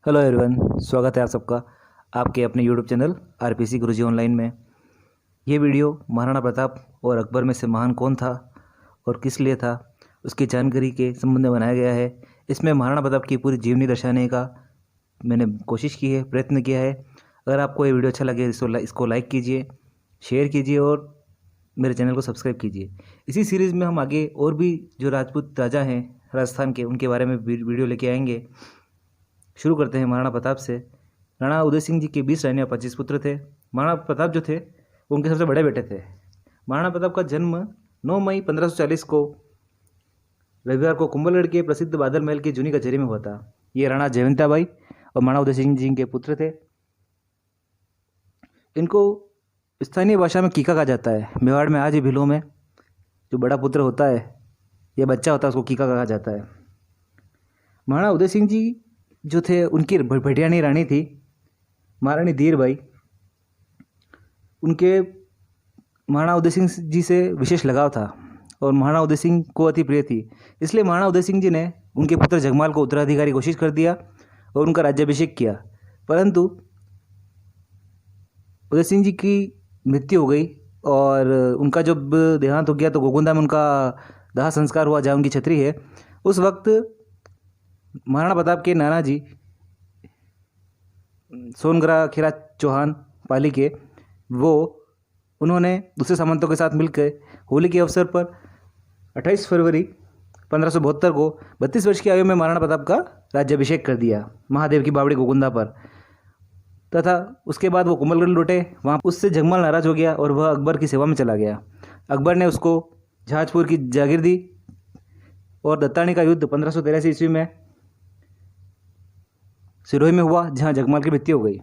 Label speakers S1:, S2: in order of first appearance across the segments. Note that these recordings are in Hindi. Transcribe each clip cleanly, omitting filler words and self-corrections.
S1: हेलो एवरीवन, स्वागत है आप सबका आपके अपने यूट्यूब चैनल आरपीसी गुरुजी ऑनलाइन में। ये वीडियो महाराणा प्रताप और अकबर में से महान कौन था और किस लिए था उसकी जानकारी के संबंध में बनाया गया है। इसमें महाराणा प्रताप की पूरी जीवनी दर्शाने का मैंने कोशिश की है, प्रयत्न किया है। अगर आपको ये वीडियो अच्छा लगे तो इसको लाइक कीजिए, शेयर कीजिए और मेरे चैनल को सब्सक्राइब कीजिए। इसी सीरीज़ में हम आगे और भी जो राजपूत राजा हैं राजस्थान के, उनके बारे में वीडियो लेके आएंगे। शुरू करते हैं महाराणा प्रताप से। राणा उदय सिंह जी के 20 रानियाँ 25 पुत्र थे। महाराणा प्रताप जो थे वो उनके सबसे बड़े बेटे थे। महाराणा प्रताप का जन्म 9 मई 1540 को रविवार को कुंभलगढ़ के प्रसिद्ध बादल महल की जूनी कचहरी में हुआ था। ये राणा जयवंता बाई और महाराणा उदय सिंह जी के पुत्र थे। इनको स्थानीय भाषा में कीका कहा जाता है। मेवाड़ में आज भी भीलों में जो बड़ा पुत्र होता है या बच्चा होता है उसको कीका कहा जाता है। महाराणा उदय सिंह जी जो थे उनकी भटियानी रानी थी महारानी धीरबाई। उनके महाराणा उदय सिंह जी से विशेष लगाव था और महाराणा उदय सिंह को अति प्रिय थी। इसलिए महाराणा उदय सिंह जी ने उनके पुत्र जगमाल को उत्तराधिकारी घोषित कर दिया और उनका राज्याभिषेक किया। परंतु उदय सिंह जी की मृत्यु हो गई और उनका जब देहांत हो गया तो गोगुंदा में उनका दाह संस्कार हुआ, जहाँ उनकी छतरी है। उस वक्त महाराणा प्रताप के नाना जी सोनग्रा खेरा चौहान पाली के उन्होंने दूसरे सामंतों के साथ मिलकर होली के अवसर पर 28 फरवरी 1572 को 32 वर्ष की आयु में महाराणा प्रताप का राज्याभिषेक कर दिया महादेव की बावड़ी गोगुंदा पर। तथा उसके बाद वो कुंभलगढ़ लौटे। वहाँ उससे जगमाल नाराज हो गया और वह अकबर की सेवा में चला गया। अकबर ने उसको जहाजपुर की जागीर दी और दत्तानी का युद्ध 1583 ईस्वी में सिरोही में हुआ, जहां जगमाल की मृत्यु हो गई।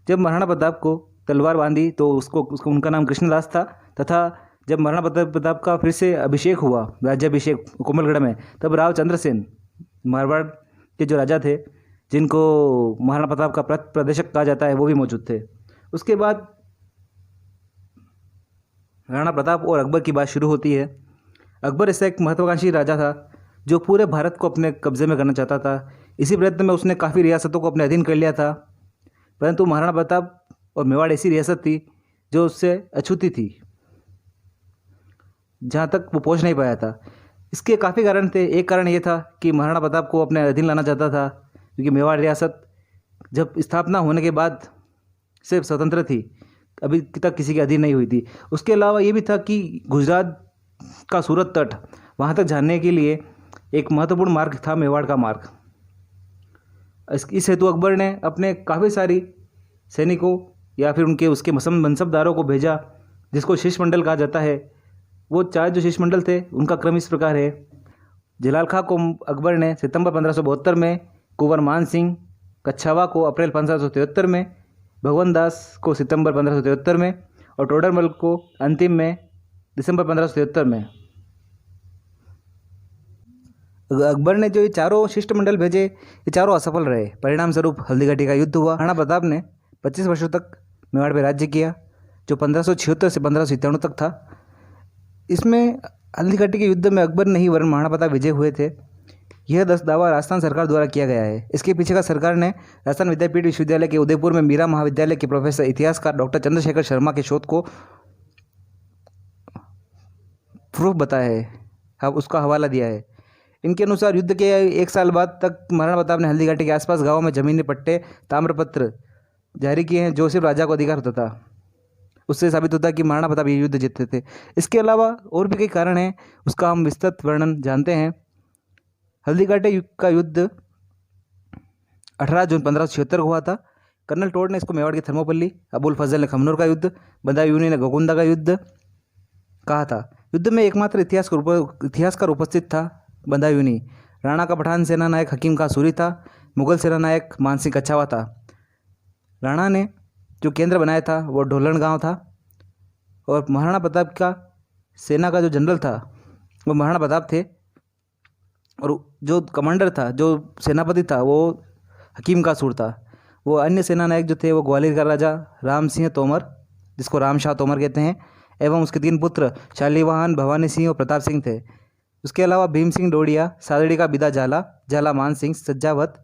S1: जब महाराणा प्रताप को तलवार बांधी तो उसको उनका नाम कृष्णदास था। तथा जब महाराणा प्रताप का फिर से अभिषेक हुआ, राज्याभिषेक कुंभलगढ़ में, तब राव चंद्रसेन मारवाड़ के जो राजा थे, जिनको महाराणा प्रताप का प्रदेशक कहा जाता है, वो भी मौजूद थे। उसके बाद राणा प्रताप और अकबर की बात शुरू होती है। अकबर ऐसा एक महत्वाकांक्षी राजा था जो पूरे भारत को अपने कब्जे में करना चाहता था। इसी प्रयत्न में उसने काफ़ी रियासतों को अपने अधीन कर लिया था। परंतु महाराणा प्रताप और मेवाड़ ऐसी रियासत थी जो उससे अछूती थी, जहाँ तक वो पहुँच नहीं पाया था। इसके काफ़ी कारण थे। एक कारण ये था कि महाराणा प्रताप को अपने अधीन लाना चाहता था, क्योंकि मेवाड़ रियासत जब स्थापना होने के बाद से स्वतंत्र थी, अभी तक किसी के अधीन नहीं हुई थी। उसके अलावा ये भी था कि गुजरात का सूरत तट, वहाँ तक जाने के लिए एक महत्वपूर्ण मार्ग था मेवाड़ का मार्ग। इस हेतु अकबर ने अपने काफ़ी सारी सैनिकों या फिर उसके मनसबदारों को भेजा, जिसको शिष्टमंडल कहा जाता है। वो 4 जो शिष्टमंडल थे उनका क्रम इस प्रकार है। जलाल खां को अकबर ने सितंबर 1572 में, कुंवर मान सिंह कच्छावा को अप्रैल 1573 में, भगवान दास को सितंबर 1573 में और टोडरमल को अंतिम में दिसंबर 1573 में। अकबर ने जो ये चारों शिष्टमंडल भेजे, ये चारों असफल रहे। परिणाम स्वरूप हल्दीघाटी का युद्ध हुआ। राणा प्रताप ने 25 वर्षों तक मेवाड़ पर राज्य किया, जो 1576 से 1597 तक था। इसमें हल्दीघाटी के युद्ध में अकबर नहीं वरन महाराणा प्रताप विजय हुए थे। यह दावा राजस्थान सरकार द्वारा किया गया है। इसके पीछे का सरकार ने राजस्थान विद्यापीठ विश्वविद्यालय के उदयपुर में मीरा महाविद्यालय के प्रोफेसर इतिहासकार डॉक्टर चंद्रशेखर शर्मा के शोध को प्रूफ बताया है, अब उसका हवाला दिया है। इनके अनुसार युद्ध के 1 साल बाद तक महाराणा प्रताप ने हल्दीघाटी के आसपास गांवों में जमीनी पट्टे, ताम्रपत्र जारी किए हैं, जो सिर्फ राजा को अधिकार होता था। उससे साबित होता है कि महाराणा प्रताप ये युद्ध जीतते थे। इसके अलावा और भी कई कारण हैं, उसका हम विस्तृत वर्णन जानते हैं। हल्दीघाटी का युद्ध 18 जून 1576 को हुआ था। कर्नल टोड ने इसको मेवाड़ की थर्मोपल्ली, अबुल फजल ने खमनोर का युद्ध, बदायूनी ने गोगुंदा का युद्ध कहा था। युद्ध में एकमात्र इतिहासकार उपस्थित था, बदायूनी। राणा का पठान सेना नायक हकीम खां सूरी था। मुगल सेना नायक मानसिंह कच्छावा था। राणा ने जो केंद्र बनाया था वो ढोलन गांव था और महाराणा प्रताप का सेना का जो जनरल था वो महाराणा प्रताप थे और जो कमांडर था, जो सेनापति था, वो हकीम का सूर था। वो अन्य सेना नायक जो थे वो ग्वालियर का राजा राम सिंह तोमर, जिसको राम शाह तोमर कहते हैं, एवं उसके 3 पुत्र शालीवाहन, भवानी सिंह और प्रताप सिंह थे। उसके अलावा भीम सिंह डोडिया, सादड़ी का बिदा जाला, जाला मान सिंह, सज्जावत,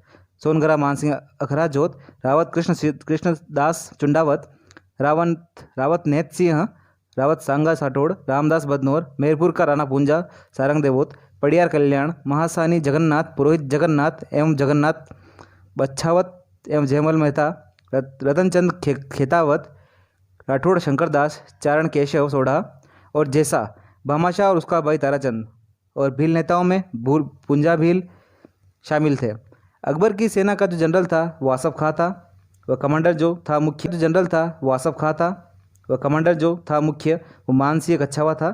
S1: सोनगरा मानसिंह अखरा जोत, रावत कृष्णदास चुंडावत, रावत नेत सिंह, रावत सांगा साठोड़, रामदास बदनौर, मेरपुर का राणा पूंजा सारंग देवोत, पड़ियार कल्याण, महासानी जगन्नाथ, पुरोहित जगन्नाथ एवं जगन्नाथ बच्छावत एवं जयमल मेहता, रतनचंद खेतावत, राठौड़ शंकरदास, चारण केशव सोढ़ा और जैसा भामाशाह और उसका भाई ताराचंद। और भील नेताओं में पूंजा भील शामिल थे। अकबर की सेना का जो जनरल था वो आसफ खां था। वह कमांडर जो था मुख्य वो मानसिंह कच्छावा था।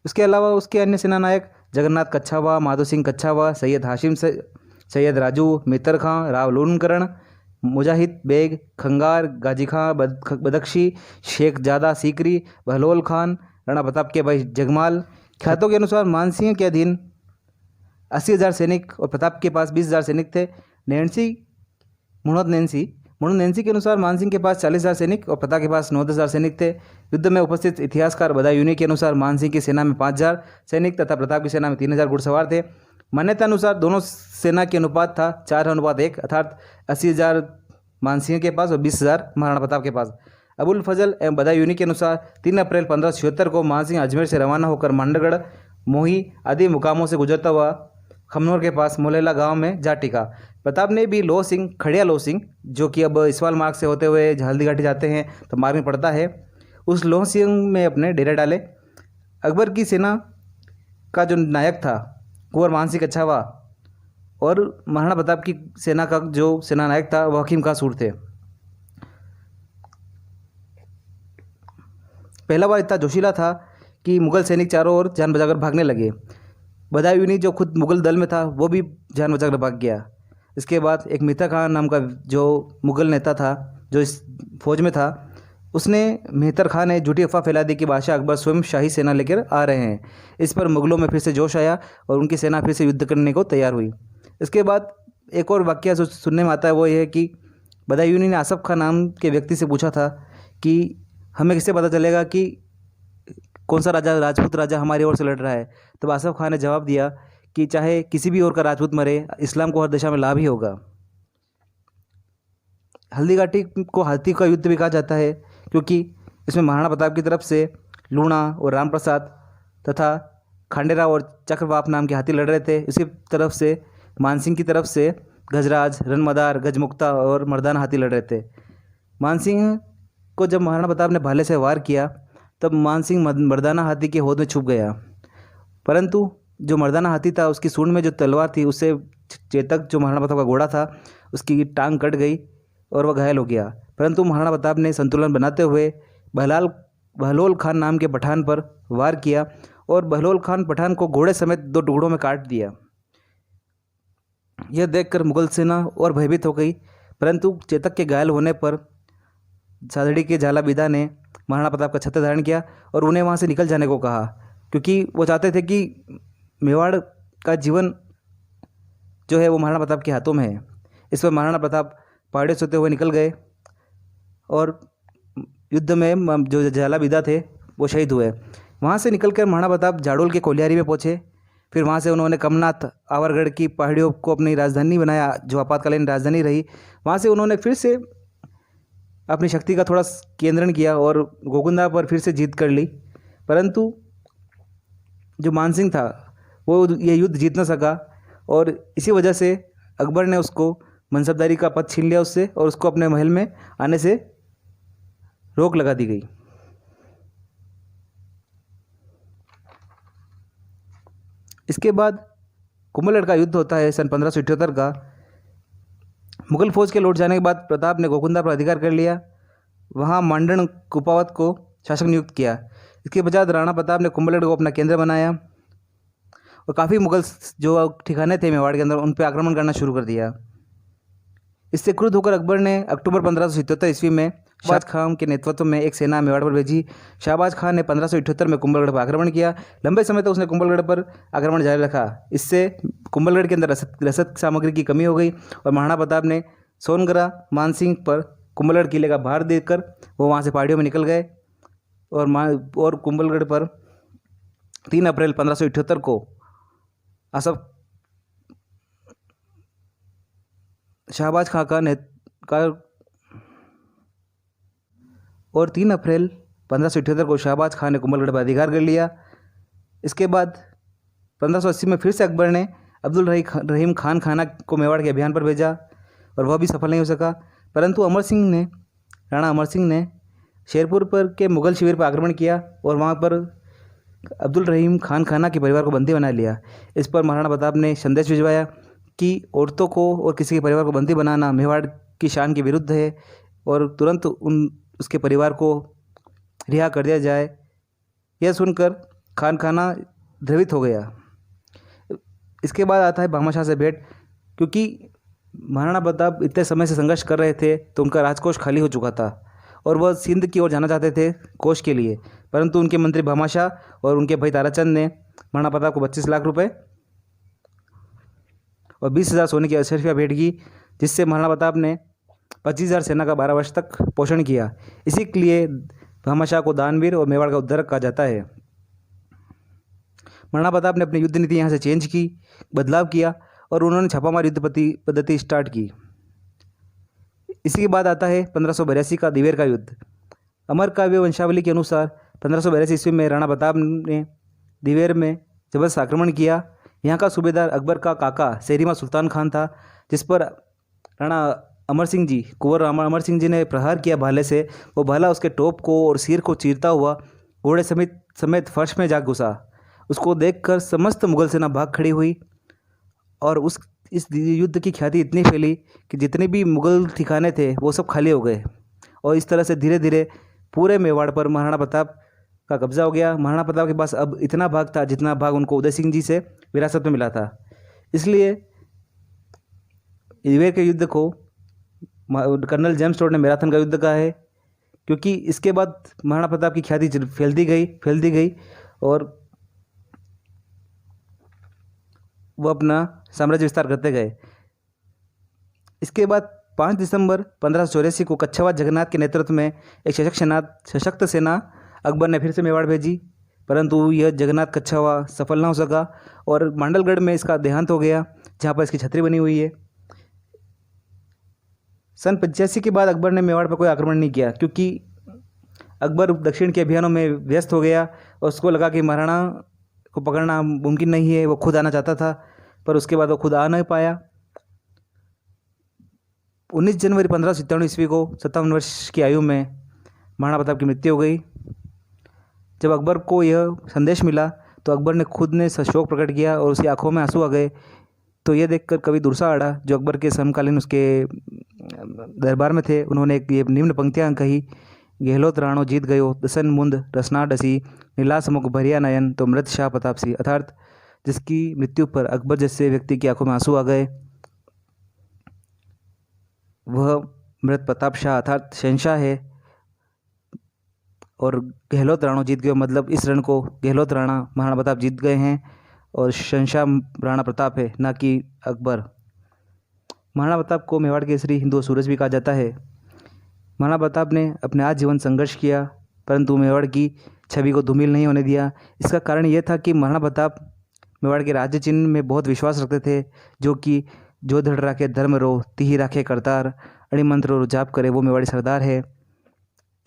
S1: उसके अलावा उसके अन्य सेना नायक जगन्नाथ कच्छावा, माधो सिंह कच्छावा, सैयद हाशिम सैयद राजू, मित्र खां, राव लूणकरण, मुजाहिद बेग, खंगार, गाजी खां बदख्शी, शेख जादा सीकरी, बहलोल खान, राणा प्रताप के भाई जगमाल। ख्यातों के अनुसार मानसिंह के अधीन 80,000 सैनिक और प्रताप के पास 20,000 सैनिक थे। मुणोद नैन्सी के अनुसार मानसिंह के पास 40,000 सैनिक और प्रताप के पास 9,000 सैनिक थे। युद्ध में उपस्थित इतिहासकार बदायूनी के अनुसार मानसिंह की सेना में 5,000 सैनिक तथा प्रताप की सेना में 3,000 घुड़सवार थे। मान्यता अनुसार दोनों सेना के अनुपात था 4:1 अर्थात 80,000 मानसिंह के पास और 20,000 महाराणा प्रताप के पास। अबुल फजल एवं बदायूनी के अनुसार 3 अप्रैल 1576 को मानसिंह अजमेर से रवाना होकर मांडगढ़, मोही आदि मुकामों से गुजरता हुआ खमनोर के पास मोलेला गांव में जा टिका। प्रताप ने भी खड़िया लो सिंह, जो कि अब इस्वाल मार्ग से होते हुए हल्दी घाटी जाते हैं तो मार्ग में पड़ता है, उस लोह सिंह में अपने डेरे डाले। अकबर की सेना का जो नायक था कुंवर मानसिंह कच्छावा और महाराणा प्रताप की सेना का जो सेना नायक था वह हकीम खां सूर थे। पहला बार इतना जोशीला था कि मुगल सैनिक चारों ओर जान बचाकर भागने लगे। बदायूनी जो खुद मुगल दल में था वो भी जान बचाकर भाग गया। इसके बाद एक मित्र खान नाम का जो मुगल नेता था जो इस फौज में था, उसने मेहतर खां ने झूठी अफवाह फैला दी कि बादशाह अकबर स्वयं शाही सेना लेकर आ रहे हैं। इस पर मुगलों में फिर से जोश आया और उनकी सेना फिर से युद्ध करने को तैयार हुई। इसके बाद एक और वाकया जो सुनने में आता है वो ये है कि बदायूनी ने आसफ खां नाम के व्यक्ति से पूछा था कि हमें किससे पता चलेगा कि कौन सा राजपूत राजा हमारी ओर से लड़ रहा है। तब आसफ खां ने जवाब दिया कि चाहे किसी भी ओर का राजपूत मरे, इस्लाम को हर दिशा में लाभ ही होगा। हल्दी घाटी को हाथी का युद्ध भी कहा जाता है क्योंकि इसमें महाराणा प्रताप की तरफ से लूणा और रामप्रसाद तथा खांडेराव और चक्रवाप नाम के हाथी लड़ रहे थे। इसी तरफ से मानसिंह की तरफ से गजराज, रनमदार, गजमुक्ता और मर्दाना हाथी लड़ रहे थे। मानसिंह को जब महाराणा प्रताप ने भाले से वार किया तब मानसिंह मर्दाना हाथी के होद में छुप गया, परंतु जो मर्दाना हाथी था उसकी सूंड में जो तलवार थी उससे चेतक जो महाराणा प्रताप का घोड़ा था उसकी टांग कट गई और वह घायल हो गया। परंतु महाराणा प्रताप ने संतुलन बनाते हुए बहलोल खान नाम के पठान पर वार किया और बहलोल खान पठान को घोड़े समेत 2 टुकड़ों में काट दिया। यह देखकर मुगल सेना और भयभीत हो गई, परंतु चेतक के घायल होने पर सादड़ी के झालाबीदा ने महाराणा प्रताप का छत्र धारण किया और उन्हें वहाँ से निकल जाने को कहा, क्योंकि वो चाहते थे कि मेवाड़ का जीवन जो है वो महाराणा प्रताप के हाथों में है। इस पर महाराणा प्रताप पहाड़ियों से होते हुए निकल गए और युद्ध में जो झालाबीदा थे वो शहीद हुए। वहाँ से निकलकर महाराणा प्रताप जाडोल के कोलियारी में पहुँचे। फिर वहाँ से उन्होंने कमनाथ आवरगढ़ की पहाड़ियों को अपनी राजधानी बनाया, जो आपातकालीन राजधानी रही। वहाँ से उन्होंने फिर से अपनी शक्ति का थोड़ा केंद्रण किया और गोकुंदा पर फिर से जीत कर ली, परंतु जो मानसिंह था वो ये युद्ध जीत न सका और इसी वजह से अकबर ने उसको मनसबदारी का पद छीन लिया उससे और उसको अपने महल में आने से रोक लगा दी गई। इसके बाद कुंभलगढ़ का युद्ध होता है सन 1578 का। मुगल फौज के लौट जाने के बाद प्रताप ने गोकुंदा पर अधिकार कर लिया। वहाँ मांडन कुपावत को शासक नियुक्त किया। इसके पश्चात राणा प्रताप ने कुंभलगढ़ को अपना केंद्र बनाया और काफ़ी मुगल जो ठिकाने थे मेवाड़ के अंदर उन पर आक्रमण करना शुरू कर दिया। इससे क्रुद्ध होकर अकबर ने अक्टूबर 1577 ईस्वी में शाहबाज खान के नेतृत्व में एक सेना मेवाड़ पर भेजी। शाहबाज खान ने 1578 में कुंभलगढ़ पर आक्रमण किया। लंबे समय तक उसने कुंभलगढ़ पर आक्रमण जारी रखा। इससे कुंभलगढ़ के अंदर रसद सामग्री की कमी हो गई और महाराणा प्रताप ने सोनगरा मानसिंह पर कुंभलगढ़ किले का भार देकर वो वहाँ से पहाड़ियों में निकल गए और कुंभलगढ़ पर 3 अप्रैल 1578 को आसफ शाहबाज खां का और 3 अप्रैल 1578 को शाहबाज खां ने कुंभलगढ़ पर अधिकार कर लिया। इसके बाद 1580 में फिर से अकबर ने अब्दुल रहीम खान खाना को मेवाड़ के अभियान पर भेजा और वह भी सफल नहीं हो सका। परंतु राणा अमर सिंह ने शेरपुर पर के मुगल शिविर पर आक्रमण किया और वहाँ पर अब्दुल रहीम खान खाना के परिवार को बंदी बना लिया। इस पर महाराणा प्रताप ने संदेश भिजवाया कि औरतों को और किसी के परिवार को बंदी बनाना मेवाड़ की शान के विरुद्ध है और तुरंत उसके परिवार को रिहा कर दिया जाए। यह सुनकर खान खाना द्रवित हो गया। इसके बाद आता है भामाशाह से भेंट। क्योंकि महाराणा प्रताप इतने समय से संघर्ष कर रहे थे तो उनका राजकोष खाली हो चुका था और वह सिंध की ओर जाना चाहते थे कोष के लिए। परंतु उनके मंत्री भामाशाह और उनके भाई ताराचंद ने महाराणा प्रताप को 25 लाख रुपए और 20,000 सोने की अशर्फियाँ भेंट की, जिससे महाराणा प्रताप ने 25,000 सेना का 12 वर्ष तक पोषण किया। इसी के लिए भामाशाह को दानवीर और मेवाड़ का उद्धारक कहा जाता है। महाराणा प्रताप ने अपनी युद्ध नीति यहाँ से चेंज की, बदलाव किया और उन्होंने छापामार युद्ध पद्धति स्टार्ट की। इसी के बाद आता है 1582 का दिवेर का युद्ध। अमर काव्य वंशावली के अनुसार 1582 ईस्वी में राणा प्रताप ने दिवेर में जबरदस्त आक्रमण किया। यहाँ का सूबेदार अकबर का काका शेरीमा सुल्तान खान था, जिस पर राणा अमर सिंह जी कुंवर अमर सिंह जी ने प्रहार किया भाले से। वो भाला उसके टोप को और सिर को चीरता हुआ घोड़े समेत फर्श में जा घुसा। उसको देखकर समस्त मुगल सेना भाग खड़ी हुई और इस युद्ध की ख्याति इतनी फैली कि जितने भी मुगल ठिकाने थे वो सब खाली हो गए और इस तरह से धीरे धीरे पूरे मेवाड़ पर महाराणा प्रताप का कब्जा हो गया। महाराणा प्रताप के पास अब इतना भाग था जितना भाग उनको उदय सिंह जी से विरासत में मिला था। इसलिए दिवेर के युद्ध को कर्नल जेम्स टोड ने मैराथन का युद्ध कहा है, क्योंकि इसके बाद महाराणा प्रताप की ख्याति फैलती गई और वो अपना साम्राज्य विस्तार करते गए। इसके बाद 5 दिसंबर 1584 को कच्छावाद जगन्नाथ के नेतृत्व में एक सशक्त सेना अकबर ने फिर से मेवाड़ भेजी, परंतु यह जगन्नाथ कच्छावा सफल ना हो सका और मांडलगढ़ में इसका देहांत हो गया, जहाँ पर इसकी छतरी बनी हुई है। सन 85 के बाद अकबर ने मेवाड़ पर कोई आक्रमण नहीं किया, क्योंकि अकबर दक्षिण के अभियानों में व्यस्त हो गया और उसको लगा कि महाराणा को पकड़ना मुमकिन नहीं है। वो खुद आना चाहता था, पर उसके बाद वो खुद आ नहीं पाया। 19 जनवरी 1597 ईस्वी को 57 वर्ष की आयु में महाराणा प्रताप की मृत्यु हो गई। जब अकबर को यह संदेश मिला तो अकबर ने खुद ने शोक प्रकट किया और उसकी आंखों में आंसू आ गए। तो यह देखकर कवि दुर्सा आड़ा, जो अकबर के समकालीन उसके दरबार में थे, उन्होंने ये निम्न पंक्तियाँ कही: गहलोत राणो जीत गयो दसन मुंद रसना डसी नीलास मुख भरिया नयन तो मृत शाह प्रताप सी। अर्थात जिसकी मृत्यु पर अकबर जैसे व्यक्ति की आंखों में आंसू आ गए वह मृत प्रताप शाह अर्थात शहंशाह है। और गहलोत राणो जीत गए मतलब इस रण को गहलोत राणा महाराणा प्रताप जीत गए हैं और शहंशाह राणा प्रताप है, ना कि अकबर। महाराणा प्रताप को मेवाड़ केसरी, हिंदू सूरज भी कहा जाता है। महाराणा प्रताप ने अपने आजीवन संघर्ष किया, परंतु मेवाड़ की छवि को धूमिल नहीं होने दिया। इसका कारण यह था कि महाराणा प्रताप मेवाड़ के राज्य चिन्ह में बहुत विश्वास रखते थे, जो कि जो दृढ़ राखे धर्म रो तिही राखे करतार अणि मंत्र रो जाप करे वो मेवाड़ी सरदार है।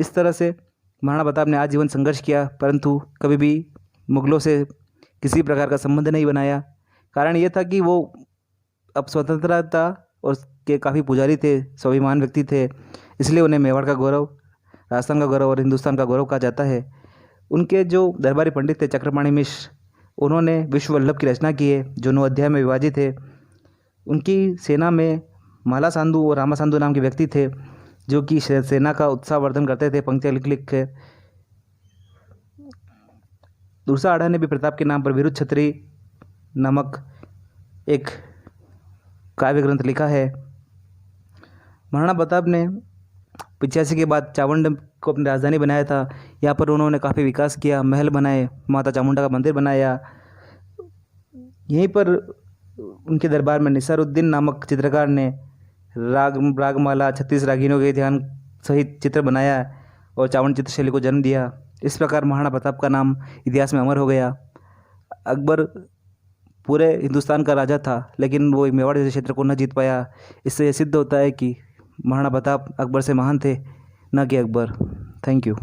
S1: इस तरह से महाराणा प्रताप ने आजीवन संघर्ष किया, परंतु कभी भी मुगलों से किसी प्रकार का संबंध नहीं बनाया। कारण ये था कि वो अब स्वतंत्रता और के काफ़ी पुजारी थे, स्वाभिमान व्यक्ति थे, इसलिए उन्हें मेवाड़ का गौरव, राजस्थान का गौरव और हिंदुस्तान का गौरव कहा जाता है। उनके जो दरबारी पंडित थे चक्रपाणि मिश्र, उन्होंने विश्व वल्लभ की रचना की है, जो 9 अध्याय में विभाजित है। उनकी सेना में माला सांधु और रामा सांधु नाम के व्यक्ति थे, जो कि सेना का उत्साहवर्धन करते थे पंक्तियाँ लिख लिख के। दुर्सा आड़ा ने भी प्रताप के नाम पर विरुद्ध छत्री नामक एक काव्य ग्रंथ लिखा है। महाराणा प्रताप ने 85 के बाद चावंड को अपनी राजधानी बनाया था। यहाँ पर उन्होंने काफ़ी विकास किया, महल बनाए, माता चामुंडा का मंदिर बनाया। यहीं पर उनके दरबार में निसारुद्दीन नामक चित्रकार ने रागमाला 36 रागिनों के ध्यान सहित चित्र बनाया और चावंड चित्रशैली को जन्म दिया। इस प्रकार महाराणा प्रताप का नाम इतिहास में अमर हो गया। अकबर पूरे हिंदुस्तान का राजा था, लेकिन वो मेवाड़ जैसे क्षेत्र को न जीत पाया। इससे ये सिद्ध होता है कि महाराणा प्रताप अकबर से महान थे, न कि अकबर। Thank you.